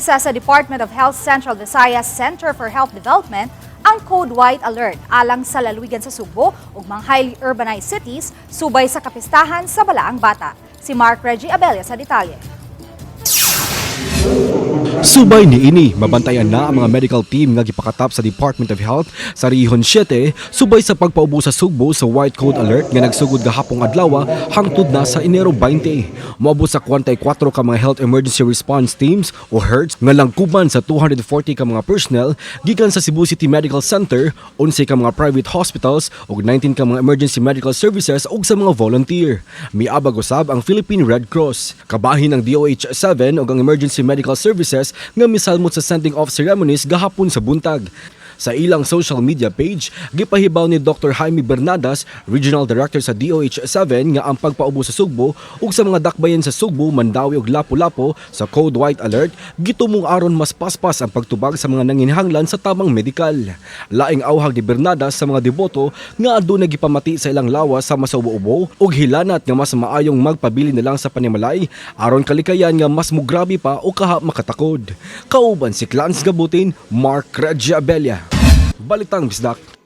Gisa sa Department of Health Central Visayas Center for Health Development ang Code White Alert alang sa lalawigan sa Subo ug mga highly urbanized cities subay sa kapistahan sa Balaang Bata. Si Mark Reggie Abella sa detalye. Subay niini, mabantayan na ang mga medical team nga gipakatap sa Department of Health sa Rehon 7 subay sa pagpaubo sa Sugbo sa White Code Alert nga nagsugod gahapong adlaw hangtod na sa Enero 20. Moabot sa 44 ka mga Health Emergency Response Teams o HERTS nga langkuban sa 240 ka mga personnel gikan sa Cebu City Medical Center, 11 ka mga private hospitals ug 19 ka mga emergency medical services ug sa mga volunteer. Miabag usab ang Philippine Red Cross. Kabahin ang DOH-7 ug ang Emergency Medical Services nga misalmot sa sending off ceremonies gahapon sa buntag. Sa ilang social media page, gipahibaw ni Dr. Jaime Bernadas, Regional Director sa DOH-7 nga ang pagpaubo sa Sugbo ug sa mga dakbayan sa Sugbo, Mandawi ug Lapu-Lapu sa Code White Alert gitumong aron mas paspas ang pagtubag sa mga nanginhanglan sa tamang medikal. Laing awhag ni Bernadas sa mga deboto nga aduna gipamati sa ilang lawas sa masaubo-ubo ug hilanat nga mas maayong magpabili na lang sa panimalay aron kalikayan nga mas mugrabe pa o kaha makatakod. Kauban si Clans Gabutin, Mark Reggie Abella. Balitang Bisdak.